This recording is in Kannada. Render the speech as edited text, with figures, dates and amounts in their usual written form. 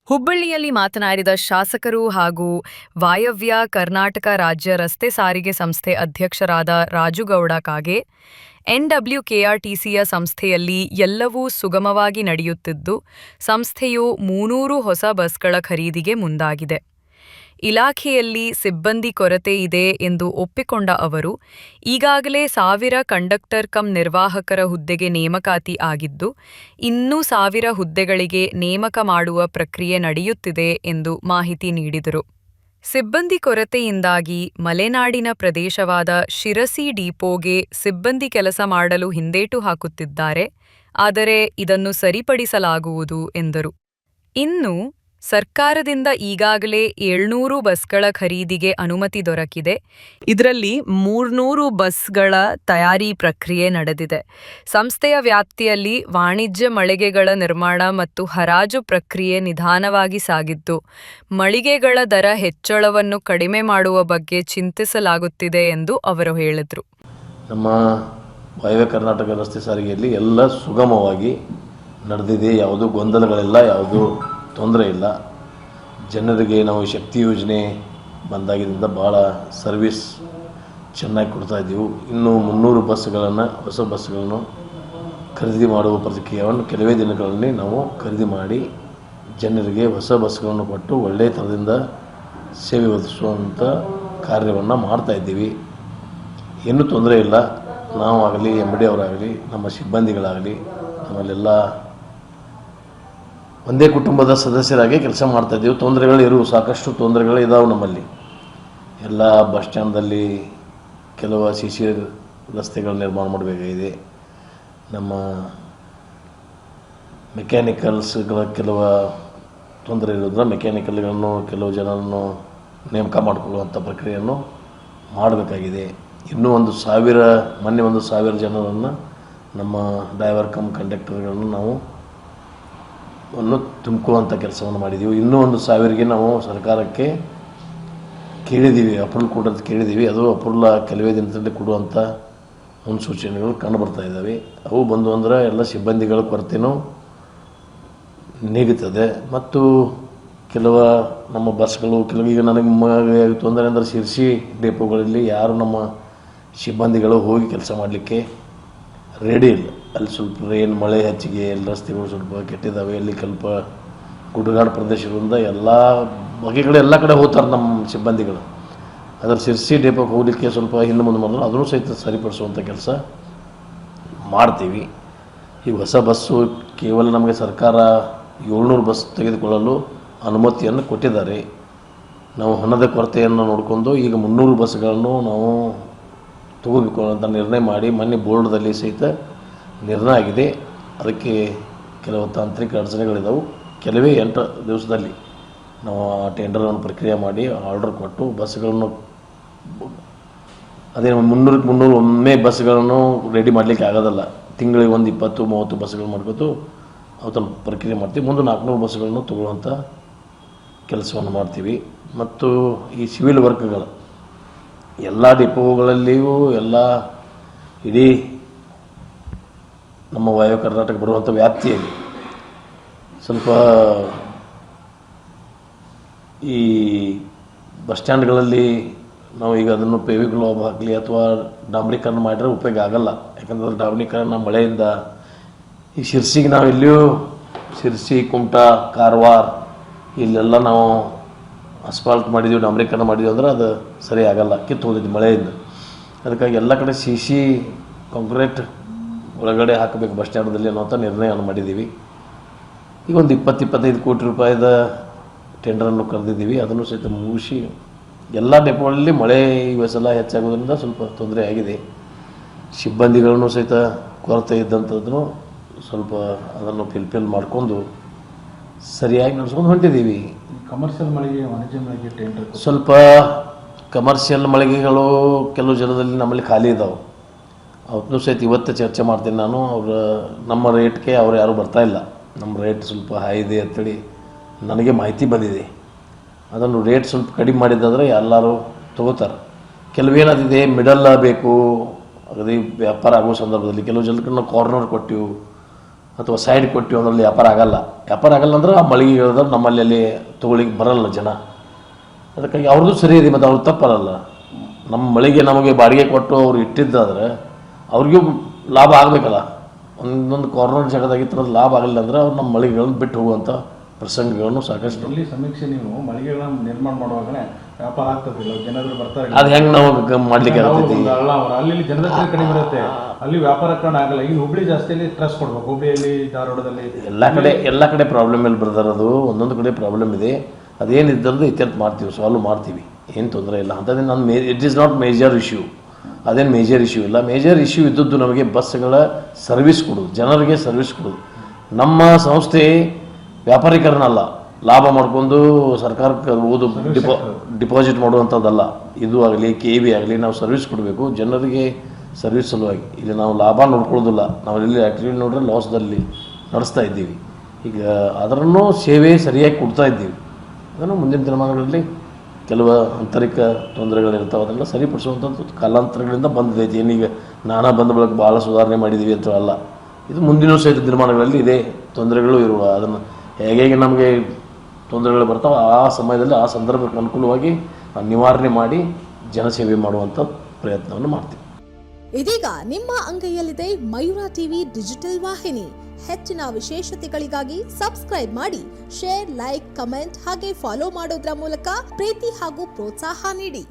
ಹುಬ್ಬಳ್ಳಿಯಲ್ಲಿ ಮಾತನಾಡಿದ ಶಾಸಕರು ಹಾಗೂ ವಾಯವ್ಯ ಕರ್ನಾಟಕ ರಾಜ್ಯ ರಸ್ತೆ ಸಾರಿಗೆ ಸಂಸ್ಥೆ ಅಧ್ಯಕ್ಷರಾದ ರಾಜುಗೌಡ ಕಾಗೆ, ಎನ್‌ಡಬ್ಲ್ಯೂಕೆಆರ್‌ಟಿಸಿಯ ಸಂಸ್ಥೆಯಲ್ಲಿ ಎಲ್ಲವೂ ಸುಗಮವಾಗಿ ನಡೆಯುತ್ತಿದ್ದು, ಸಂಸ್ಥೆಯು 300 ಹೊಸ ಬಸ್ಗಳ ಖರೀದಿಗೆ ಮುಂದಾಗಿದೆ. ಇಲಾಖೆಯಲ್ಲಿ ಸಿಬ್ಬಂದಿ ಕೊರತೆ ಇದೆ ಎಂದು ಒಪ್ಪಿಕೊಂಡ ಅವರು, ಈಗಾಗಲೇ 1000 ಕಂಡಕ್ಟರ್ ಕಂ ನಿರ್ವಾಹಕರ ಹುದ್ದೆಗೆ ನೇಮಕಾತಿ ಆಗಿದ್ದು, ಇನ್ನೂ 1000 ಹುದ್ದೆಗಳಿಗೆ ನೇಮಕ ಮಾಡುವ ಪ್ರಕ್ರಿಯೆ ನಡೆಯುತ್ತಿದೆ ಎಂದು ಮಾಹಿತಿ ನೀಡಿದರು. ಸಿಬ್ಬಂದಿ ಕೊರತೆಯಿಂದಾಗಿ ಮಲೆನಾಡಿನ ಪ್ರದೇಶವಾದ ಶಿರಸಿ ಡಿಪೋಗೆ ಸಿಬ್ಬಂದಿ ಕೆಲಸ ಮಾಡಲು ಹಿಂದೇಟು ಹಾಕುತ್ತಿದ್ದಾರೆ. ಆದರೆ ಇದನ್ನು ಸರಿಪಡಿಸಲಾಗುವುದು ಎಂದರು. ಇನ್ನು ಸರ್ಕಾರದಿಂದ ಈಗಾಗಲೇ 700 ಬಸ್ಗಳ ಖರೀದಿಗೆ ಅನುಮತಿ ದೊರಕಿದೆ. ಇದರಲ್ಲಿ 300 ಬಸ್ಗಳ ತಯಾರಿ ಪ್ರಕ್ರಿಯೆ ನಡೆದಿದೆ. ಸಂಸ್ಥೆಯ ವ್ಯಾಪ್ತಿಯಲ್ಲಿ ವಾಣಿಜ್ಯ ಮಳಿಗೆಗಳ ನಿರ್ಮಾಣ ಮತ್ತು ಹರಾಜು ಪ್ರಕ್ರಿಯೆ ನಿಧಾನವಾಗಿ ಸಾಗಿದ್ದು, ಮಳಿಗೆಗಳ ದರ ಹೆಚ್ಚಳವನ್ನು ಕಡಿಮೆ ಮಾಡುವ ಬಗ್ಗೆ ಚಿಂತಿಸಲಾಗುತ್ತಿದೆ ಎಂದು ಅವರು ಹೇಳಿದರು. ನಮ್ಮ ವಾಯವ್ಯ ಕರ್ನಾಟಕ ರಸ್ತೆ ಸಾರಿಗೆಯಲ್ಲಿ ಎಲ್ಲ ಸುಗಮವಾಗಿ ನಡೆದಿದೆ. ಯಾವುದೂ ಗೊಂದಲಗಳಿಲ್ಲ, ಯಾವುದೂ ತೊಂದರೆ ಇಲ್ಲ. ಜನರಿಗೆ ನಾವು ಶಕ್ತಿ ಯೋಜನೆ ಬಂದಾಗಿದ್ದರಿಂದ ಭಾಳ ಸರ್ವಿಸ್ ಚೆನ್ನಾಗಿ ಕೊಡ್ತಾಯಿದ್ದೀವಿ. ಇನ್ನೂ 300 ಬಸ್ಗಳನ್ನು, ಹೊಸ ಬಸ್ಗಳನ್ನು ಖರೀದಿ ಮಾಡುವ ಪ್ರಕ್ರಿಯೆಯನ್ನು ಕೆಲವೇ ದಿನಗಳಲ್ಲಿ ನಾವು ಖರೀದಿ ಮಾಡಿ ಜನರಿಗೆ ಹೊಸ ಬಸ್ಗಳನ್ನು ಕೊಟ್ಟು ಒಳ್ಳೆಯ ಥರದಿಂದ ಸೇವೆ ಒದಗಿಸುವಂಥ ಕಾರ್ಯವನ್ನು ಮಾಡ್ತಾಯಿದ್ದೀವಿ. ಏನೂ ತೊಂದರೆ ಇಲ್ಲ. ನಾವಾಗಲಿ, MD ಅವರಾಗಲಿ, ನಮ್ಮ ಸಿಬ್ಬಂದಿಗಳಾಗಲಿ, ನಮ್ಮಲ್ಲೆಲ್ಲ ಒಂದೇ ಕುಟುಂಬದ ಸದಸ್ಯರಾಗಿ ಕೆಲಸ ಮಾಡ್ತಾಯಿದ್ದೀವಿ. ತೊಂದರೆಗಳಿರುವ ಸಾಕಷ್ಟು ತೊಂದರೆಗಳಿದ್ದಾವೆ ನಮ್ಮಲ್ಲಿ. ಎಲ್ಲ ಬಸ್ ಸ್ಟ್ಯಾಂಡ್ದಲ್ಲಿ ಕೆಲವು CC ರಸ್ತೆಗಳ ನಿರ್ಮಾಣ ಮಾಡಬೇಕಾಗಿದೆ. ನಮ್ಮ ಮೆಕ್ಯಾನಿಕಲ್ಸ್ಗಳ ಕೆಲವು ತೊಂದರೆ ಇರೋದ್ರಿಂದ ಮೆಕ್ಯಾನಿಕಲ್ಗಳನ್ನು ಕೆಲವು ಜನರನ್ನು ನೇಮಕ ಮಾಡಿಕೊಳ್ಳುವಂಥ ಪ್ರಕ್ರಿಯೆಯನ್ನು ಮಾಡಬೇಕಾಗಿದೆ. ಇನ್ನೂ 1,000 ಜನರನ್ನು ನಮ್ಮ ಡ್ರೈವರ್ ಕಮ್ ಕಂಡಕ್ಟರ್ಗಳನ್ನು ನಾವು ತುಂಬುವಂಥ ಕೆಲಸವನ್ನು ಮಾಡಿದ್ದೀವಿ. ಇನ್ನೂ 1,000ಗೆ ನಾವು ಸರ್ಕಾರಕ್ಕೆ ಕೇಳಿದ್ದೀವಿ, ಅಪ್ರೂವಲ್ ಕೊಡೋದು ಕೇಳಿದ್ದೀವಿ. ಅದು ಅಪ್ರೂವಲ್ ಕೆಲವೇ ದಿನದಲ್ಲಿ ಕೊಡುವಂಥ ಮುನ್ಸೂಚನೆಗಳು ಕಂಡು ಬರ್ತಾ ಇದ್ದಾವೆ. ಅವು ಬಂದು ಅಂದರೆ ಎಲ್ಲ ಸಿಬ್ಬಂದಿಗಳ ಕೊರತೆಯೂ ನೀಗುತ್ತದೆ. ಮತ್ತು ಕೆಲವು ನಮ್ಮ ಬಸ್ಗಳು ಈಗ ನನಗೆ ತೊಂದರೆ ಅಂದರೆ ಶಿರ್ಸಿ ಡಿಪೋಗಳಲ್ಲಿ ಯಾರು ನಮ್ಮ ಸಿಬ್ಬಂದಿಗಳು ಹೋಗಿ ಕೆಲಸ ಮಾಡಲಿಕ್ಕೆ ರೆಡಿ ಇಲ್ಲ. ಅಲ್ಲಿ ಸ್ವಲ್ಪ ಮಳೆ ಹೆಚ್ಚಿಗೆ, ಎಲ್ಲ ರಸ್ತೆಗಳು ಸ್ವಲ್ಪ ಕೆಟ್ಟಿದ್ದಾವೆ. ಅಲ್ಲಿ ಸ್ವಲ್ಪ ಗುಡ್ಡಗಾಡು ಪ್ರದೇಶಗಳಿಂದ ಎಲ್ಲ ಬಗೆಗಳು ಎಲ್ಲ ಕಡೆ ಹೋಗ್ತಾರೆ ನಮ್ಮ ಸಿಬ್ಬಂದಿಗಳು. ಅದರ ಶಿರ್ಸಿ ಡಿಪೋಗೆ ಹೋಗಲಿಕ್ಕೆ ಸ್ವಲ್ಪ ಹಿಂದೆ ಮುಂದೆ ಮಾಡಿದ್ರು ಅದನ್ನು ಸಹಿತ ಸರಿಪಡಿಸುವಂಥ ಕೆಲಸ ಮಾಡ್ತೀವಿ. ಈ ಹೊಸ ಬಸ್ಸು ಕೇವಲ ನಮಗೆ ಸರ್ಕಾರ 700 ಬಸ್ ತೆಗೆದುಕೊಳ್ಳಲು ಅನುಮತಿಯನ್ನು ಕೊಟ್ಟಿದ್ದಾರೆ. ನಾವು ಹಣದ ಕೊರತೆಯನ್ನು ನೋಡಿಕೊಂಡು ಈಗ 300 ಬಸ್ಗಳನ್ನು ನಾವು ತಗೋಬೇಕು ಅಂತ ನಿರ್ಣಯ ಮಾಡಿ ಮೊನ್ನೆ ಬೋರ್ಡ್ದಲ್ಲಿ ಸಹಿತ ನಿರ್ಣಯ ಆಗಿದೆ. ಅದಕ್ಕೆ ಕೆಲವು ತಾಂತ್ರಿಕ ಅಡಚಣೆಗಳಿದ್ದಾವೆ. ಕೆಲವೇ 8 ದಿವಸದಲ್ಲಿ ನಾವು ಆ ಟೆಂಡರನ್ನು ಪ್ರಕ್ರಿಯೆ ಮಾಡಿ ಆರ್ಡರ್ ಕೊಟ್ಟು ಬಸ್ಗಳನ್ನು ಅದೇ 300 ಒಮ್ಮೆ ಬಸ್ಗಳನ್ನು ರೆಡಿ ಮಾಡಲಿಕ್ಕೆ ಆಗೋದಲ್ಲ. ತಿಂಗಳಿಗೆ 20-30 ಬಸ್ಗಳು ಮಾಡ್ಕೊತು ಅದನ್ನು ಪ್ರಕ್ರಿಯೆ ಮಾಡ್ತೀವಿ. ಮುಂದೆ 400 ಬಸ್ಗಳನ್ನು ತಗೊಳ್ಳುವಂಥ ಕೆಲಸವನ್ನು ಮಾಡ್ತೀವಿ. ಮತ್ತು ಈ ಸಿವಿಲ್ ವರ್ಕ್ಗಳು ಎಲ್ಲ ಡಿಪೋಗಳಲ್ಲಿಯೂ ಎಲ್ಲ ಇಡೀ ನಮ್ಮ ವಾಯವ್ಯ ಕರ್ನಾಟಕ ಬರುವಂಥ ವ್ಯಾಪ್ತಿಯಲ್ಲಿ ಸ್ವಲ್ಪ ಈ ಬಸ್ ಸ್ಟ್ಯಾಂಡ್ಗಳಲ್ಲಿ ನಾವು ಈಗ ಅದನ್ನು ಪೇವಿಗಳು ಆಗಲಿ ಅಥವಾ ಡಾಂಬರೀಕರಣ ಮಾಡಿದ್ರೆ ಉಪಯೋಗ ಆಗಲ್ಲ. ಯಾಕಂದರೆ ಡಾಂಬರೀಕರಣ ಮಳೆಯಿಂದ ಈ ಶಿರ್ಸಿಗೆ ನಾವು ಎಲ್ಲಿಯೂ ಶಿರ್ಸಿ, ಕುಮಟಾ, ಕಾರವಾರ ಇಲ್ಲೆಲ್ಲ ನಾವು ಅಸ್ಫಾಲ್ಟ್ ಮಾಡಿದ್ದೀವಿ, ಡಾಂಬರೀಕರಣ ಮಾಡಿದ್ದೀವಿ ಅಂದ್ರೆ ಅದು ಸರಿ ಆಗಲ್ಲ, ಕಿತ್ತು ಹೋಗಿದ್ದು ಮಳೆಯಿಂದ. ಅದಕ್ಕಾಗಿ ಎಲ್ಲ ಕಡೆ CC ಕಾಂಕ್ರೀಟ್ ಒಳಗಡೆ ಹಾಕಬೇಕು ಬಸ್ ಸ್ಟ್ಯಾಂಡಲ್ಲಿ ಅನ್ನೋಂಥ ನಿರ್ಣಯವನ್ನು ಮಾಡಿದ್ದೀವಿ. ಈಗ ಒಂದು 20-25 ಕೋಟಿ ರೂಪಾಯಿದ ಟೆಂಡರನ್ನು ಕರೆದಿದ್ದೀವಿ. ಅದನ್ನು ಸಹಿತ ಮುಗಿಸಿ ಎಲ್ಲ ಡೆಪೋಗಳಲ್ಲಿ ಮಳೆ ಈ ಸಲ ಹೆಚ್ಚಾಗೋದ್ರಿಂದ ಸ್ವಲ್ಪ ತೊಂದರೆ ಆಗಿದೆ. ಸಿಬ್ಬಂದಿಗಳನ್ನು ಸಹಿತ ಕೊರತೆ ಇದ್ದಂಥದ್ದನ್ನು ಸ್ವಲ್ಪ ಅದನ್ನು ಫಿಲ್ ಮಾಡಿಕೊಂಡು ಸರಿಯಾಗಿ ನಡೆಸ್ಕೊಂಡು ಹೊಂಟಿದ್ದೀವಿ. ಕಮರ್ಷಿಯಲ್ ಮಳಿಗೆ, ವಾಣಿಜ್ಯ ಮಳಿಗೆ ಟೆಂಡರ್ ಸ್ವಲ್ಪ ಕಮರ್ಷಿಯಲ್ ಮಳಿಗೆಗಳು ಕೆಲವು ಜನದಲ್ಲಿ ನಮ್ಮಲ್ಲಿ ಖಾಲಿ ಇದ್ದಾವೆ. ಅವತ್ತೂ ಸಹಿತ ಇವತ್ತು ಚರ್ಚೆ ಮಾಡ್ತೀನಿ ನಾನು. ನಮ್ಮ ರೇಟ್ಗೆ ಅವ್ರು ಯಾರೂ ಬರ್ತಾಯಿಲ್ಲ. ನಮ್ಮ ರೇಟ್ ಸ್ವಲ್ಪ ಹೈ ಇದೆ ಅಂತೇಳಿ ನನಗೆ ಮಾಹಿತಿ ಬಂದಿದೆ. ಅದನ್ನು ರೇಟ್ ಸ್ವಲ್ಪ ಕಡಿಮೆ ಮಾಡಿದ್ದಾದರೆ ಎಲ್ಲರೂ ತೊಗೋತಾರೆ. ಕೆಲವೇನಾದಿದೆ ಮಿಡಲ್ ಬೇಕು, ಅಗದಿ ವ್ಯಾಪಾರ ಆಗೋ ಸಂದರ್ಭದಲ್ಲಿ ಕೆಲವು ಜನಕ್ಕೆ ನಾವು ಕಾರ್ನರ್ ಕೊಟ್ಟಿವು. ಅಥವಾ ಸೈಡ್ ಕೊಟ್ಟಿವಿ ಅದರಲ್ಲಿ ವ್ಯಾಪಾರ ಆಗಲ್ಲ ಅಂದ್ರೆ ಆ ಮಳಿಗೆಗಳಾದ್ರೆ ನಮ್ಮಲ್ಲಿ ಅಲ್ಲಿ ತೊಗೊಳಿಕ್ಕೆ ಬರಲ್ಲ ಜನ. ಅದಕ್ಕಾಗಿ ಅವ್ರದ್ದು ಸರಿ ಇದೆ, ಮತ್ತು ಅವ್ರು ತಪ್ಪಲ್ಲ. ನಮ್ಮ ಮಳಿಗೆ ನಮಗೆ ಬಾಡಿಗೆ ಕೊಟ್ಟು ಅವ್ರು ಇಟ್ಟಿದ್ದಾದ್ರೆ ಅವ್ರಿಗೂ ಲಾಭ ಆಗಬೇಕಲ್ಲ. ಒಂದೊಂದು ಕಾರ್ನರ್ ಜಾಗದಾಗಿತ್ತು ಲಾಭ ಆಗಲಿಲ್ಲ ಅಂದರೆ ಅವ್ರು ನಮ್ಮ ಮಳಿಗೆಗಳನ್ನು ಬಿಟ್ಟು ಹೋಗುವಂಥ ಪ್ರಸಂಗಗಳನ್ನು ಸಾಕಷ್ಟು. ಇಲ್ಲಿ ಸಮೀಕ್ಷೆ ನೀವು ಮಳಿಗೆಗಳನ್ನ ನಿರ್ಮಾಣ ಮಾಡುವಾಗಲೇ ವ್ಯಾಪಾರ ಆಗ್ತದಿಲ್ಲ, ಜನರು ಬರ್ತಾರೆ. ಅದು ಹೆಂಗೆ ನಾವು ಮಾಡಲಿಕ್ಕೆ ಆಗ್ತೈತಿ? ಅಲ್ಲಿ ಜನರ ಕಡಿಮೆ ಇರುತ್ತೆ, ಅಲ್ಲಿ ವ್ಯಾಪಾರಕ್ಕೆ ಆಗಲ್ಲ. ಈಗ ಹುಬ್ಳಿ ಜಾಸ್ತಿಯಲ್ಲಿ ಟ್ರಸ್ಟ್ ಕೊಡ್ಬೇಕು, ಹುಬ್ಳಿಯಲ್ಲಿ ಧಾರವಾಡದಲ್ಲಿ ಎಲ್ಲ ಕಡೆ ಪ್ರಾಬ್ಲಮ್ ಇಲ್ಲಿ ಬರ್ದಾರ. ಅದು ಒಂದೊಂದು ಕಡೆ ಪ್ರಾಬ್ಲಮ್ ಇದೆ. ಅದೇನಿದ್ದದ್ದು ಇತ್ಯರ್ಥ ಮಾಡ್ತೀವಿ, ಸಾಲ್ವ್ ಮಾಡ್ತೀವಿ, ಏನು ತೊಂದರೆ ಇಲ್ಲ ಅಂಥದ್ದು. ನಾನು it is not major issue, ಅದೇನು ಮೇಜರ್ ಇಶ್ಯೂ ಇಲ್ಲ. ಮೇಜರ್ ಇಶ್ಯೂ ಇದ್ದದ್ದು ನಮಗೆ ಬಸ್ಗಳ ಸರ್ವಿಸ್ ಕೊಡೋದು, ಜನರಿಗೆ ಸರ್ವಿಸ್ ಕೊಡೋದು. ನಮ್ಮ ಸಂಸ್ಥೆ ವ್ಯಾಪಾರೀಕರಣ ಅಲ್ಲ, ಲಾಭ ಮಾಡ್ಕೊಂಡು ಸರ್ಕಾರಕ್ಕೆ ಓದು ಡಿಪಾಸಿಟ್ ಮಾಡುವಂಥದ್ದಲ್ಲ. ಇದು ಆಗಲಿ KV ಆಗಲಿ, ನಾವು ಸರ್ವಿಸ್ ಕೊಡಬೇಕು ಜನರಿಗೆ, ಸರ್ವಿಸ್ ಸಲುವಾಗಿ. ಇಲ್ಲಿ ನಾವು ಲಾಭ ನೋಡ್ಕೊಳ್ಳೋದಿಲ್ಲ. ನಾವು ಇಲ್ಲಿ ಆ್ಯಕ್ಚುಲಿ ನೋಡ್ರೆ ಲಾಸ್ದಲ್ಲಿ ನಡೆಸ್ತಾ ಇದ್ದೀವಿ. ಈಗ ಅದರನ್ನು ಸೇವೆ ಸರಿಯಾಗಿ ಕೊಡ್ತಾ ಇದ್ದೀವಿ. ಅದನ್ನು ಮುಂದಿನ ದಿನಮಾನಗಳಲ್ಲಿ ಕೆಲವು ಆಂತರಿಕ ತೊಂದರೆಗಳಿರ್ತಾವೆ, ಅದೆಲ್ಲ ಸರಿಪಡಿಸುವಂಥದ್ದು ಕಾಲಾಂತರಗಳಿಂದ ಬಂದಿದೆ. ಏನೀಗ ನಾನಾ ಬಂದ ಬಳಿಕ ಭಾಳ ಸುಧಾರಣೆ ಮಾಡಿದ್ದೀವಿ ಅಂತ ಅಲ್ಲ. ಇದು ಮುಂದಿನ ಸಹಿತ ದಿನಮಾನಗಳಲ್ಲಿ ಇದೇ ತೊಂದರೆಗಳು ಇರುವ, ಅದನ್ನು ಹೇಗೆ ನಮಗೆ ತೊಂದರೆಗಳು ಬರ್ತಾವೆ ಆ ಸಮಯದಲ್ಲಿ ಆ ಸಂದರ್ಭಕ್ಕೆ ಅನುಕೂಲವಾಗಿ ನಿವಾರಣೆ ಮಾಡಿ ಜನಸೇವೆ ಮಾಡುವಂಥ ಪ್ರಯತ್ನವನ್ನು ಮಾಡ್ತೀವಿ. ಇದೀಗ ನಿಮ್ಮ ಅಂಗೈಯಲ್ಲಿದೆ ಮಯೂರ ಟಿವಿ ಡಿಜಿಟಲ್ ವಾಹಿನಿ. ಹೆಚ್ಚಿನ ವಿಶೇಷತೆಗಳಿಗಾಗಿ ಸಬ್ಸ್ಕ್ರೈಬ್ ಮಾಡಿ, ಶೇರ್, ಲೈಕ್, ಕಮೆಂಟ್ ಹಾಗೆ ಫಾಲೋ ಮಾಡೋದ್ರ ಮೂಲಕ ಪ್ರೀತಿ ಹಾಗೂ ಪ್ರೋತ್ಸಾಹ ನೀಡಿ.